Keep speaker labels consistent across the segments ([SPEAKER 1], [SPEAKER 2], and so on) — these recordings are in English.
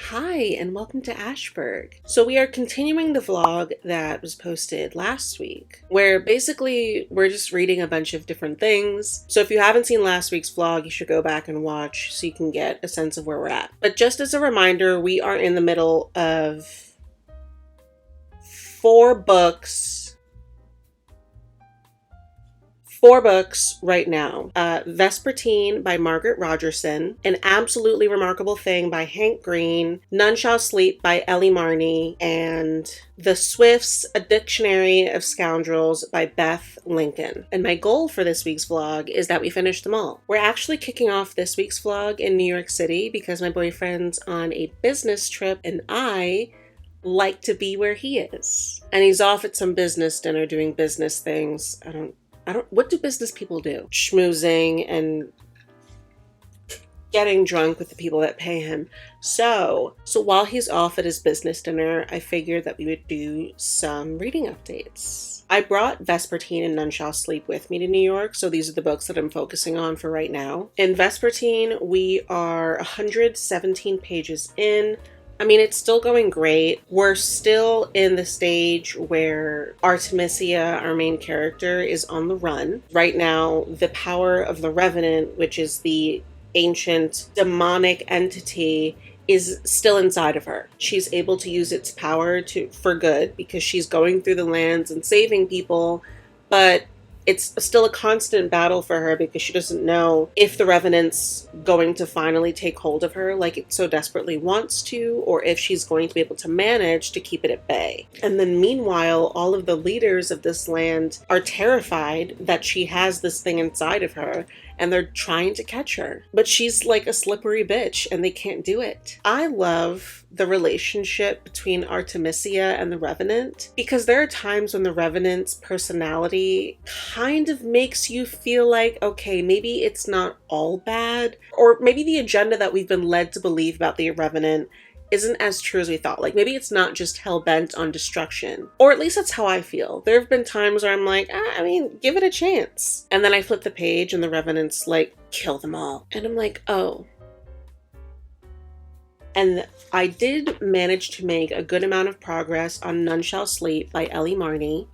[SPEAKER 1] Hi, and welcome to Ashburg. So we are continuing the vlog that was posted last week, where basically we're just reading a bunch of different things. So if you haven't seen last week's vlog, you should go back and watch so you can get a sense of where we're at. But just as a reminder, we are in the middle of four books right now. Vespertine by Margaret Rogerson, An Absolutely Remarkable Thing by Hank Green, None Shall Sleep by Ellie Marney, and The Swifts, A Dictionary of Scoundrels by Beth Lincoln. And my goal for this week's vlog is that we finish them all. We're actually kicking off this week's vlog in New York City because my boyfriend's on a business trip and I like to be where he is. And he's off at some business dinner doing business things. What do business people do? Schmoozing and getting drunk with the people that pay him. So while he's off at his business dinner, I figured that we would do some reading updates. I brought Vespertine and None Shall Sleep with me to New York, so these are the books that I'm focusing on for right now. In Vespertine, we are 117 pages in. I mean, it's still going great. We're still in the stage where Artemisia, our main character, is on the run. Right now, the power of the Revenant, which is the ancient demonic entity, is still inside of her. She's able to use its power for good because she's going through the lands and saving people, but it's still a constant battle for her because she doesn't know if the Revenant's going to finally take hold of her like it so desperately wants to, or if she's going to be able to manage to keep it at bay. And then meanwhile, all of the leaders of this land are terrified that she has this thing inside of her and they're trying to catch her. But she's like a slippery bitch and they can't do it. I love the relationship between Artemisia and the Revenant because there are times when the Revenant's personality kind of makes you feel like, okay, maybe it's not all bad, or maybe the agenda that we've been led to believe about the Revenant isn't as true as we thought. Like, maybe it's not just hell-bent on destruction. Or at least that's how I feel. There have been times where I'm like, give it a chance. And then I flip the page and the Revenant's like, kill them all. And I'm like, oh. And I did manage to make a good amount of progress on None Shall Sleep by Ellie Marney.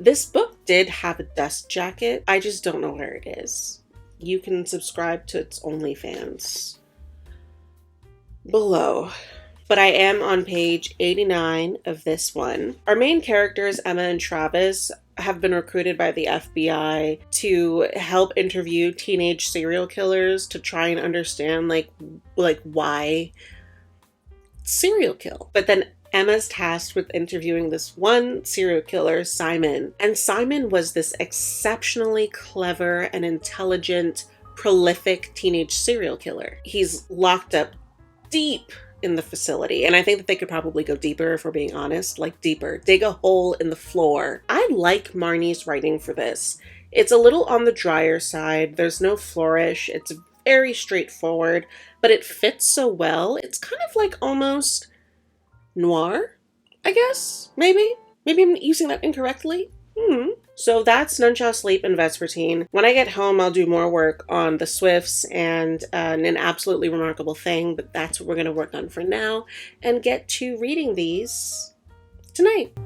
[SPEAKER 1] This book did have a dust jacket. I just don't know where it is. You can subscribe to its OnlyFans below. But I am on page 89 of this one. Our main characters, Emma and Travis, have been recruited by the FBI to help interview teenage serial killers to try and understand like why serial kill. But then Emma's tasked with interviewing this one serial killer, Simon. And Simon was this exceptionally clever and intelligent, prolific teenage serial killer. He's locked up deep in the facility, and I think that they could probably go deeper if we're being honest, like deeper, dig a hole in the floor. I like Marnie's writing for this. It's a little on the drier side. There's no flourish. It's very straightforward, but it fits so well. It's kind of like almost noir, I guess. Maybe I'm using that incorrectly. So that's None Shall Sleep and Vespertine. When I get home, I'll do more work on The Swifts and An Absolutely Remarkable Thing, but that's what we're going to work on for now and get to reading these tonight.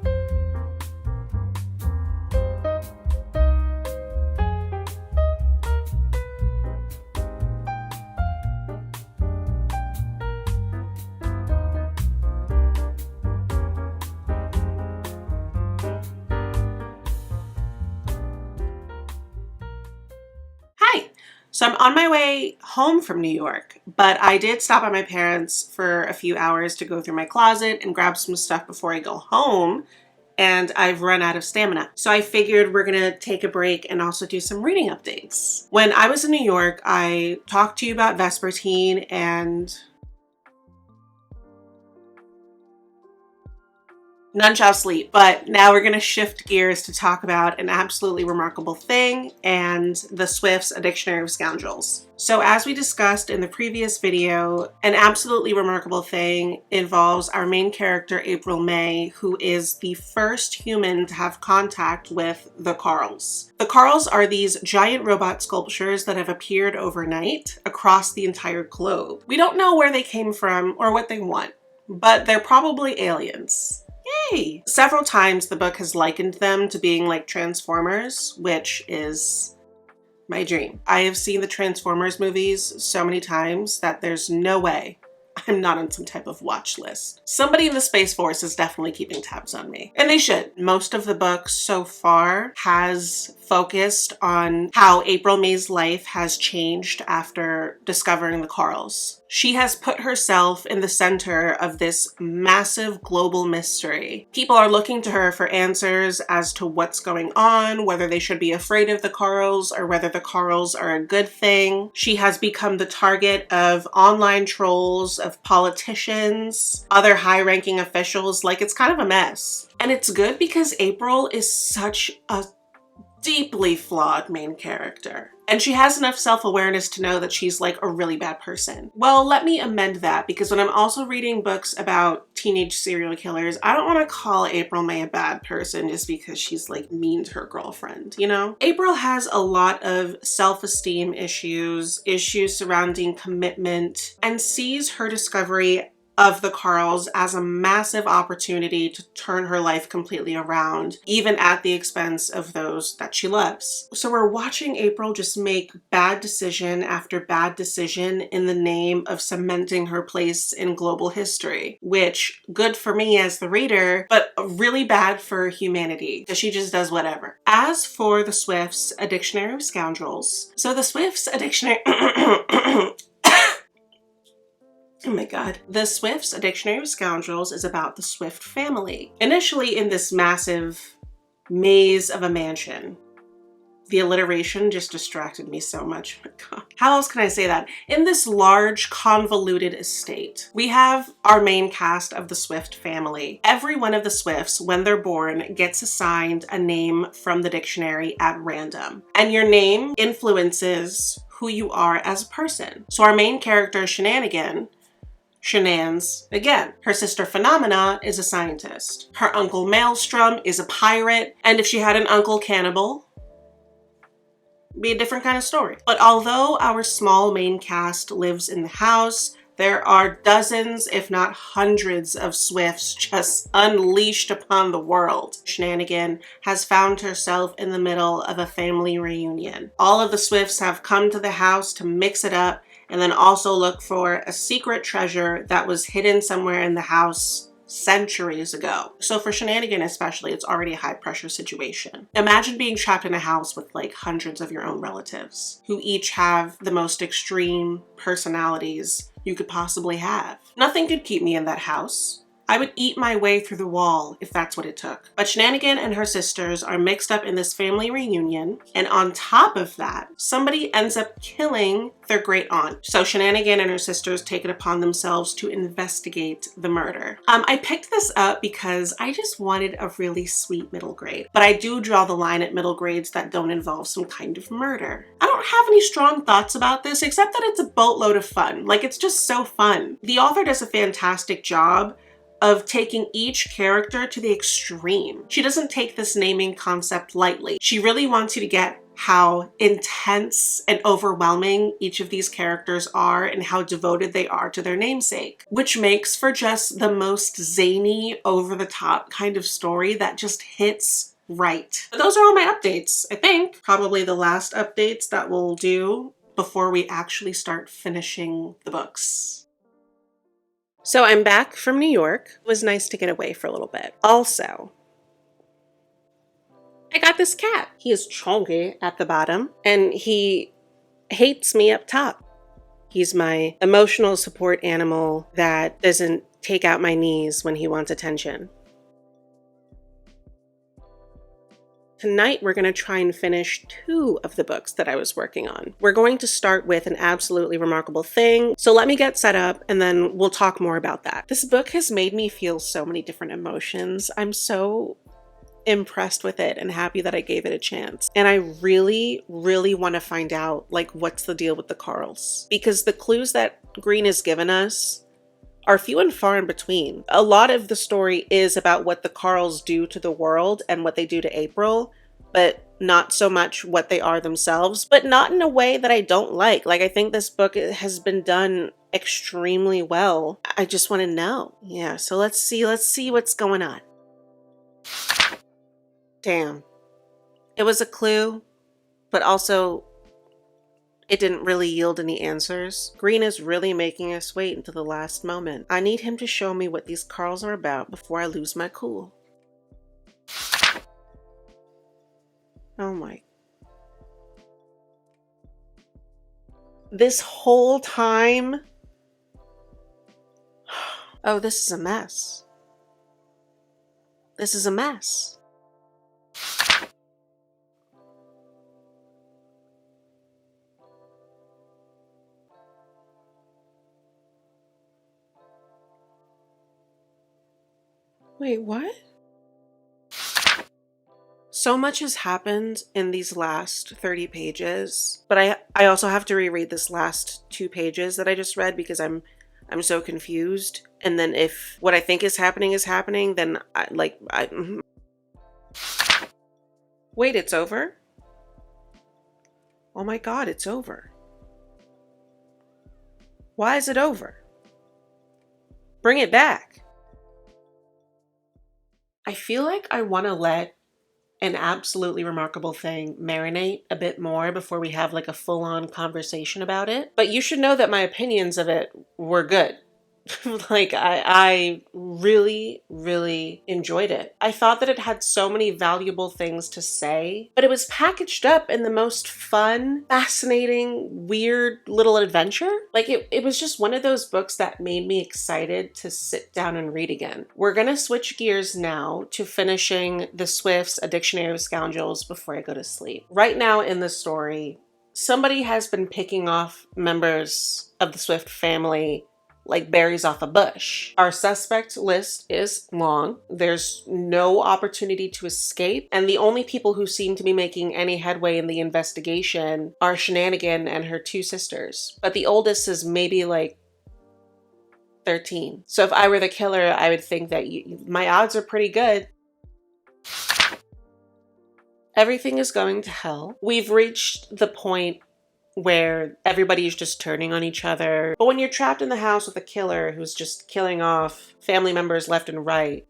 [SPEAKER 1] So I'm on my way home from New York, but I did stop at my parents' for a few hours to go through my closet and grab some stuff before I go home, and I've run out of stamina. So I figured we're gonna take a break and also do some reading updates. When I was in New York, I talked to you about Vespertine and None Shall Sleep, but now we're going to shift gears to talk about An Absolutely Remarkable Thing and The Swifts, A Dictionary of Scoundrels. So as we discussed in the previous video, An Absolutely Remarkable Thing involves our main character, April May, who is the first human to have contact with the Carls. The Carls are these giant robot sculptures that have appeared overnight across the entire globe. We don't know where they came from or what they want. but they're probably aliens. Yay! Several times the book has likened them to being like Transformers, which is my dream. I have seen the Transformers movies so many times that there's no way I'm not on some type of watch list. Somebody in the Space Force is definitely keeping tabs on me. And they should. Most of the book so far has focused on how April May's life has changed after discovering the corals. She has put herself in the center of this massive global mystery. People are looking to her for answers as to what's going on, whether they should be afraid of the corals or whether the corals are a good thing. She has become the target of online trolls, of politicians, other high-ranking officials. Like, it's kind of a mess. And it's good because April is such a deeply flawed main character. And she has enough self-awareness to know that she's like a really bad person. Well, let me amend that, because when I'm also reading books about teenage serial killers, I don't want to call April May a bad person just because she's like mean to her girlfriend, you know? April has a lot of self-esteem issues surrounding commitment, and sees her discovery of the Carls as a massive opportunity to turn her life completely around, even at the expense of those that she loves. So we're watching April just make bad decision after bad decision in the name of cementing her place in global history, which good for me as the reader, but really bad for humanity because she just does whatever. As for the Swifts, A Dictionary of Scoundrels. So the Swifts, A Dictionary Oh my god. The Swifts, A Dictionary of Scoundrels is about the Swift family. Initially in this massive maze of a mansion. The alliteration just distracted me so much. Oh my god. How else can I say that? In this large, convoluted estate, we have our main cast of the Swift family. Every one of the Swifts, when they're born, gets assigned a name from the dictionary at random. And your name influences who you are as a person. So our main character, Shenan's, again. Her sister Phenomena is a scientist. Her uncle Maelstrom is a pirate. And if she had an uncle Cannibal, be a different kind of story. But although our small main cast lives in the house, there are dozens, if not hundreds, of Swifts just unleashed upon the world. Shenanigan has found herself in the middle of a family reunion. All of the Swifts have come to the house to mix it up and then also look for a secret treasure that was hidden somewhere in the house centuries ago. So for Shenanigan especially, it's already a high pressure situation. Imagine being trapped in a house with like hundreds of your own relatives who each have the most extreme personalities you could possibly have. Nothing could keep me in that house. I would eat my way through the wall if that's what it took. But Shenanigan and her sisters are mixed up in this family reunion, and on top of that, somebody ends up killing their great aunt. So Shenanigan and her sisters take it upon themselves to investigate the murder. I picked this up because I just wanted a really sweet middle grade, but I do draw the line at middle grades that don't involve some kind of murder. I don't have any strong thoughts about this except that it's a boatload of fun. Like, it's just so fun. The author does a fantastic job of taking each character to the extreme. She doesn't take this naming concept lightly. She really wants you to get how intense and overwhelming each of these characters are and how devoted they are to their namesake, which makes for just the most zany, over-the-top kind of story that just hits right. But those are all my updates, I think. Probably the last updates that we'll do before we actually start finishing the books. So I'm back from New York. It was nice to get away for a little bit. Also, I got this cat. He is chonky at the bottom, and he hates me up top. He's my emotional support animal that doesn't take out my knees when he wants attention. Tonight, we're going to try and finish 2 of the books that I was working on. We're going to start with An Absolutely Remarkable Thing. So let me get set up and then we'll talk more about that. This book has made me feel so many different emotions. I'm so impressed with it and happy that I gave it a chance. And I really, really want to find out, like, what's the deal with the Carls? Because the clues that Green has given us are few and far in between. A lot of the story is about what the Carls do to the world and what they do to April, but not so much what they are themselves, but not in a way that I don't like. Like, I think this book has been done extremely well. I just want to know. Yeah, so let's see what's going on. Damn. It was a clue, but also it didn't really yield any answers. Green is really making us wait until the last moment. I need him to show me what these Carls are about before I lose my cool. Oh my. This whole time? Oh, this is a mess. This is a mess. Wait, what? So much has happened in these last 30 pages, but I also have to reread this last 2 pages that I just read because I'm so confused. And then if what I think is happening, then Wait, it's over? Oh my God, it's over. Why is it over? Bring it back. I feel like I want to let an absolutely remarkable thing marinate a bit more before we have like a full-on conversation about it. But you should know that my opinions of it were good. Like I really, really enjoyed it. I thought that it had so many valuable things to say, but it was packaged up in the most fun, fascinating, weird little adventure. Like it was just one of those books that made me excited to sit down and read again. We're gonna switch gears now to finishing the Swifts, A Dictionary of Scoundrels before I go to sleep. Right now in the story, somebody has been picking off members of the Swift family like berries off a bush. Our suspect list is long. There's no opportunity to escape. And the only people who seem to be making any headway in the investigation are Shenanigan and her 2 sisters. But the oldest is maybe like 13. So if I were the killer, I would think that my odds are pretty good. Everything is going to hell. We've reached the point where everybody's just turning on each other. But when you're trapped in the house with a killer who's just killing off family members left and right,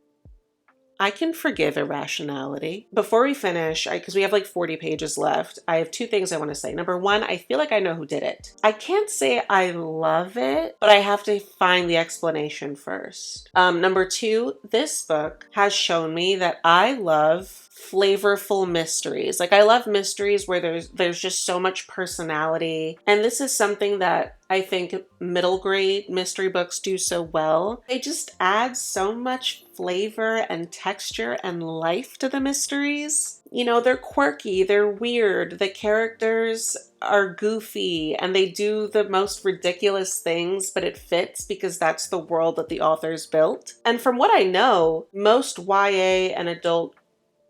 [SPEAKER 1] I can forgive irrationality. Before we finish, because we have like 40 pages left, I have 2 things I want to say. Number 1, I feel like I know who did it. I can't say I love it, but I have to find the explanation first. Number 2, this book has shown me that I love flavorful mysteries. Like I love mysteries where there's just so much personality. And this is something that I think middle grade mystery books do so well. They just add so much flavor and texture and life to the mysteries. You know, they're quirky, they're weird, the characters are goofy, and they do the most ridiculous things, but it fits because that's the world that the authors built. And from what I know, most YA and adult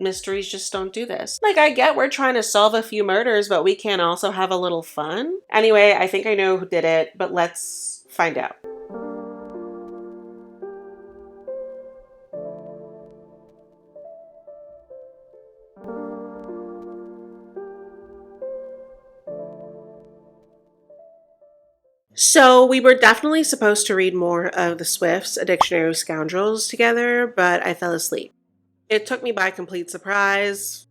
[SPEAKER 1] mysteries just don't do this. Like, I get we're trying to solve a few murders, but we can also have a little fun. Anyway, I think I know who did it, but let's find out. So we were definitely supposed to read more of the Swifts, A Dictionary of Scoundrels together, but I fell asleep. It took me by complete surprise.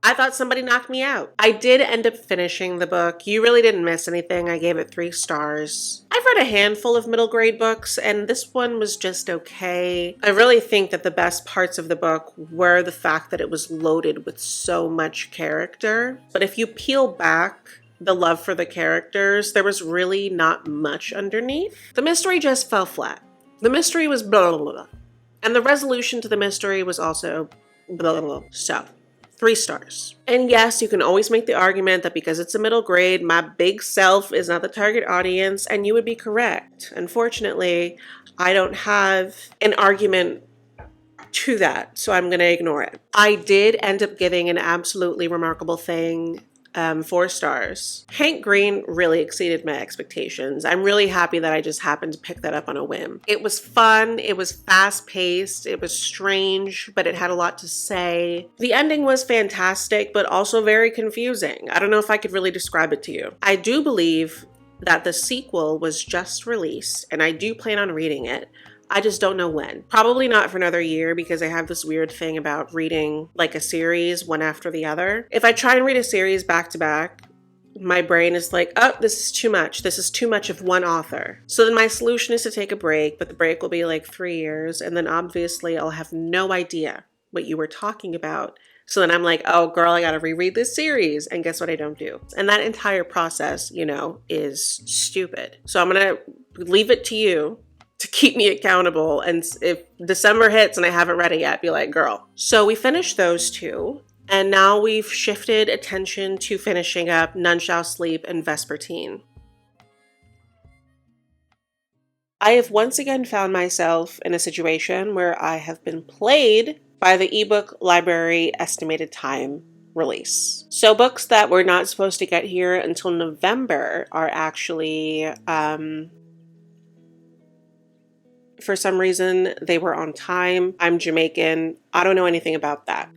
[SPEAKER 1] I thought somebody knocked me out. I did end up finishing the book. You really didn't miss anything. I gave it 3 stars. I've read a handful of middle grade books, and this one was just okay. I really think that the best parts of the book were the fact that it was loaded with so much character. But if you peel back the love for the characters, there was really not much underneath. The mystery just fell flat. The mystery was blah, blah, blah. And the resolution to the mystery was also blah, blah, blah. So, 3 stars. And yes, you can always make the argument that because it's a middle grade, my big self is not the target audience, and you would be correct. Unfortunately, I don't have an argument to that, so I'm going to ignore it. I did end up giving an absolutely remarkable thing 4 stars. Hank Green really exceeded my expectations. I'm really happy that I just happened to pick that up on a whim. It was fun, it was fast-paced, it was strange, but it had a lot to say. The ending was fantastic, but also very confusing. I don't know if I could really describe it to you. I do believe that the sequel was just released, and I do plan on reading it. I just don't know when. Probably not for another year because I have this weird thing about reading like a series one after the other. If I try and read a series back to back, my brain is like, oh, this is too much. This is too much of one author. So then my solution is to take a break, but the break will be like 3 years. And then obviously I'll have no idea what you were talking about. So then I'm like, oh girl, I gotta reread this series. And guess what I don't do? And that entire process, is stupid. So I'm gonna leave it to you to keep me accountable. And if December hits and I haven't read it yet, be like, girl. So we finished those two. And now we've shifted attention to finishing up None Shall Sleep and Vespertine. I have once again found myself in a situation where I have been played by the ebook library estimated time release. So books that were not supposed to get here until November are actually, for some reason, they were on time. I'm Jamaican. I don't know anything about that.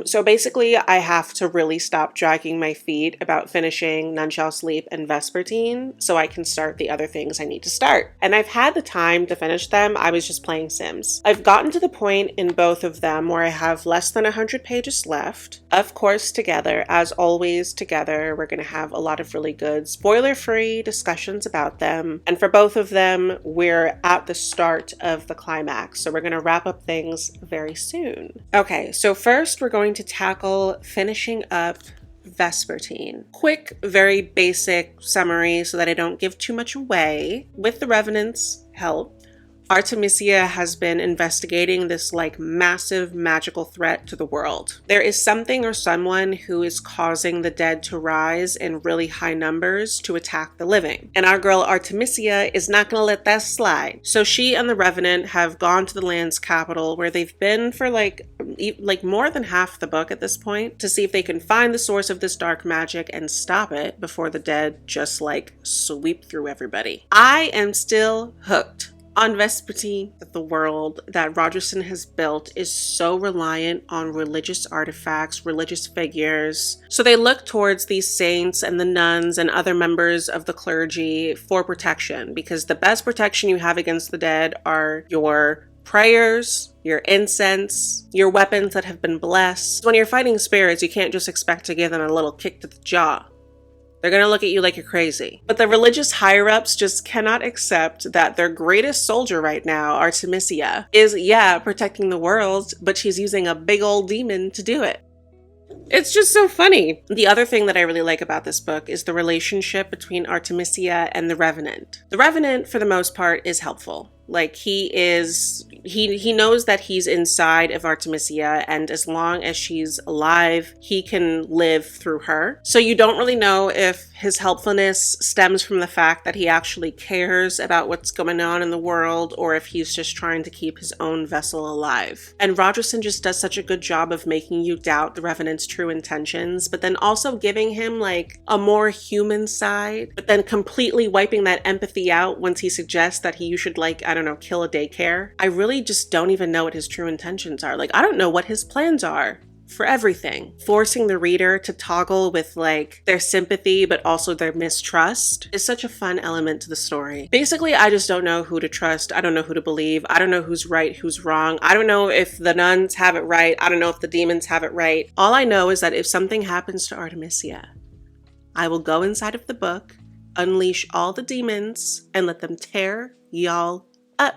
[SPEAKER 1] So basically, I have to really stop dragging my feet about finishing None Shall Sleep and Vespertine so I can start the other things I need to start. And I've had the time to finish them. I was just playing Sims. I've gotten to the point in both of them where I have less than 100 pages left. Of course, together, as always, together, we're going to have a lot of really good spoiler-free discussions about them. And for both of them, we're at the start of the climax. So we're going to wrap up things very soon. Okay, so first we're going to tackle finishing up Vespertine. Quick, very basic summary so that I don't give too much away. With the Revenant's help, Artemisia has been investigating this massive magical threat to the world. There is something or someone who is causing the dead to rise in really high numbers to attack the living. And our girl Artemisia is not going to let that slide. So she and the Revenant have gone to the land's capital where they've been for more than half the book at this point to see if they can find the source of this dark magic and stop it before the dead just sweep through everybody. I am still hooked on Vespertine. The world that Rogerson has built is so reliant on religious artifacts, religious figures. So they look towards these saints and the nuns and other members of the clergy for protection, because the best protection you have against the dead are your prayers, your incense, your weapons that have been blessed. When you're fighting spirits, you can't just expect to give them a little kick to the jaw. They're going to look at you like you're crazy. But the religious higher-ups just cannot accept that their greatest soldier right now, Artemisia, is, protecting the world, but she's using a big old demon to do it. It's just so funny. The other thing that I really like about this book is the relationship between Artemisia and the Revenant. The Revenant, for the most part, is helpful. He knows that he's inside of Artemisia, and as long as she's alive, he can live through her. So you don't really know if his helpfulness stems from the fact that he actually cares about what's going on in the world, or if he's just trying to keep his own vessel alive. And Rogerson just does such a good job of making you doubt the Revenant's true intentions, but then also giving him a more human side, but then completely wiping that empathy out once he suggests that you should kill a daycare. I really just don't even know what his true intentions are. I don't know what his plans are for everything. Forcing the reader to toggle with their sympathy but also their mistrust is such a fun element to the story. Basically, I just don't know who to trust. I don't know who to believe. I don't know who's right, who's wrong. I don't know if the nuns have it right. I don't know if the demons have it right. All I know is that if something happens to Artemisia, I will go inside of the book, unleash all the demons, and let them tear y'all up.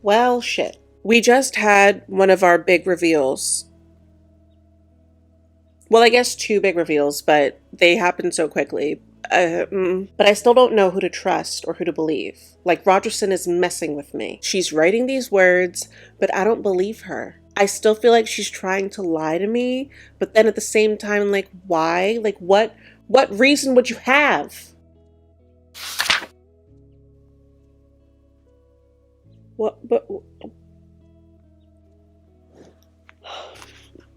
[SPEAKER 1] Well, shit. We just had one of our big reveals. Well, I guess two big reveals, but they happened so quickly. But I still don't know who to trust or who to believe. Like, Rogerson is messing with me. She's writing these words, but I don't believe her. I still feel like she's trying to lie to me, but then at the same time, like, why? Like, what reason would you have? What, but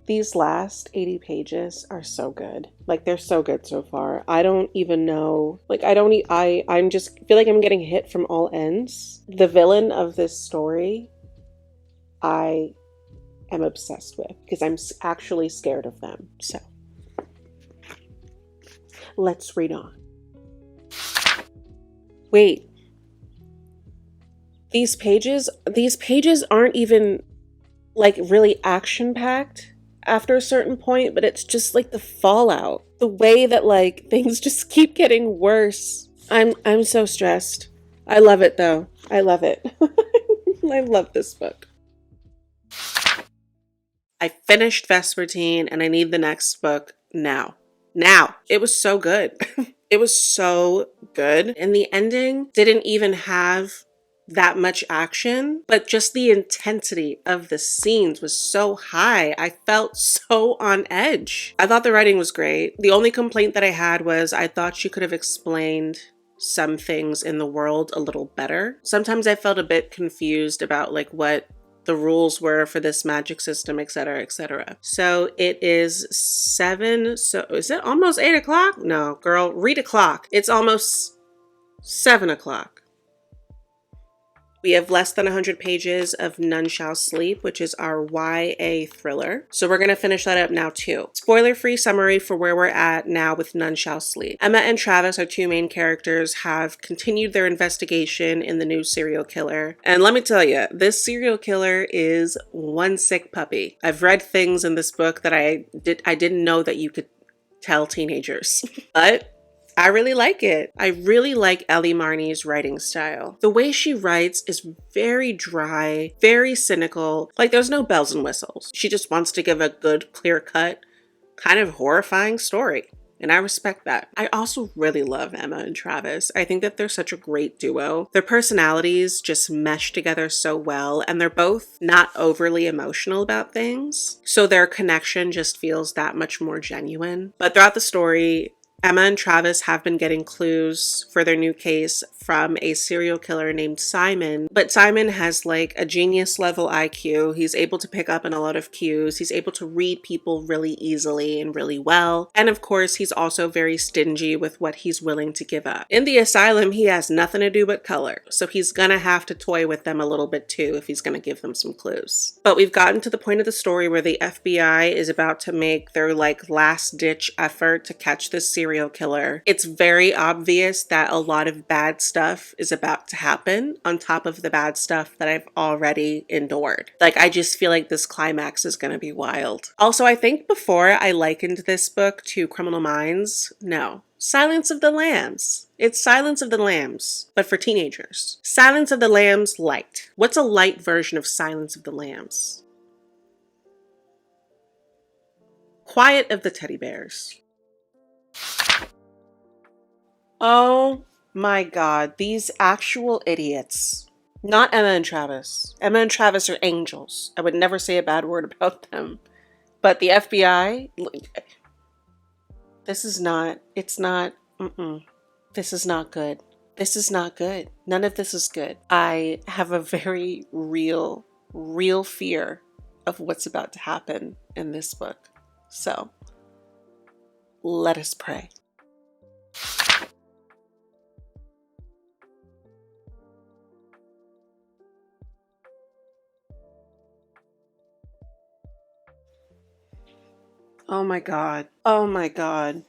[SPEAKER 1] these last 80 pages are so good. Like, they're so good so far. I don't even know. Like, I don't I'm just feel like I'm getting hit from all ends. The villain of this story, I am obsessed with because I'm actually scared of them. So, let's read on. Wait. These pages aren't even like really action packed after a certain point, but it's just like the fallout, the way that like things just keep getting worse. I'm so stressed. I love it though. I love it. I love this book. I finished Vespertine and I need the next book now. Now. It was so good. It was so good. And the ending didn't even have that much action, but just the intensity of the scenes was so high. I felt so on edge. I thought the writing was great. The only complaint that I had was I thought she could have explained some things in the world a little better. Sometimes I felt a bit confused about like what the rules were for this magic system, etc., etc. So it is 7. So is it almost 8 o'clock? No, girl, read a clock. It's almost 7 o'clock. We have less than 100 pages of None Shall Sleep, which is our YA thriller. So we're going to finish that up now too. Spoiler-free summary for where we're at now with None Shall Sleep. Emma and Travis, our two main characters, have continued their investigation in the new serial killer. And let me tell you, this serial killer is one sick puppy. I've read things in this book that I didn't know that you could tell teenagers. But I really like it. I really like Ellie Marnie's writing style. The way she writes is very dry, very cynical. Like there's no bells and whistles. She just wants to give a good, clear-cut, kind of horrifying story. And I respect that. I also really love Emma and Travis. I think that they're such a great duo. Their personalities just mesh together so well, and they're both not overly emotional about things. So their connection just feels that much more genuine. But throughout the story, Emma and Travis have been getting clues for their new case from a serial killer named Simon. But Simon has like a genius level IQ. He's able to pick up on a lot of cues. He's able to read people really easily and really well. And of course, he's also very stingy with what he's willing to give up. In the asylum, he has nothing to do but color. So he's gonna have to toy with them a little bit too if he's gonna give them some clues. But we've gotten to the point of the story where the FBI is about to make their like last ditch effort to catch this serial killer. It's very obvious that a lot of bad stuff is about to happen on top of the bad stuff that I've already endured. Like, I just feel like this climax is going to be wild. Also, I think before I likened this book to Criminal Minds, no. Silence of the Lambs. It's Silence of the Lambs, but for teenagers. Silence of the Lambs light. What's a light version of Silence of the Lambs? Quiet of the Teddy Bears. Oh my god, these actual idiots. Not Emma and Travis. Emma and Travis are angels. I would never say a bad word about them. But the FBI, this is not, it's not, this is not good. This is not good. None of this is good. I have a very real fear of what's about to happen in this book. So, let us pray. Oh my god. Oh my god.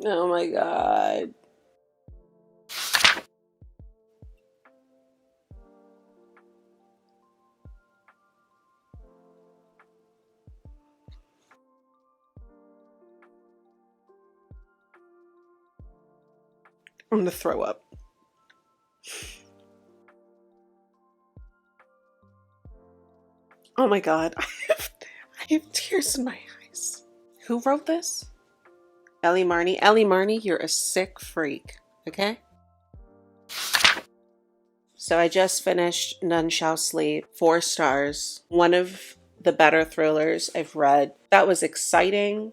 [SPEAKER 1] Oh my god. I'm gonna throw up. Oh my god, I have tears in my eyes. Who wrote this? Ellie Marnie. Ellie Marnie, you're a sick freak, okay? So I just finished None Shall Sleep, 4 stars. One of the better thrillers I've read. That was exciting,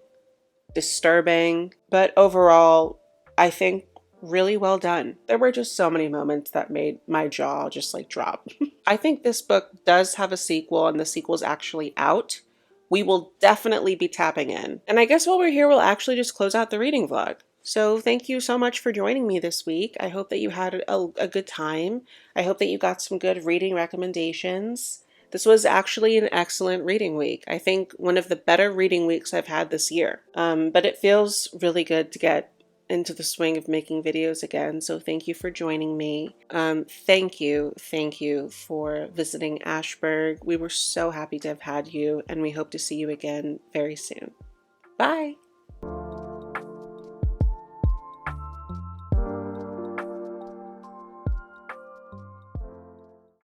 [SPEAKER 1] disturbing, but overall, I think really well done. There were just so many moments that made my jaw just like drop. I think this book does have a sequel, and the sequel's actually out. We will definitely be tapping in. And I guess while we're here, we'll actually just close out the reading vlog. So thank you so much for joining me this week. I hope that you had a good time. I hope that you got some good reading recommendations. This was actually an excellent reading week. I think one of the better reading weeks I've had this year. But it feels really good to get into the swing of making videos again. So thank you for joining me. Thank you for visiting Ashburg. We were so happy to have had you, and we hope to see you again very soon. Bye.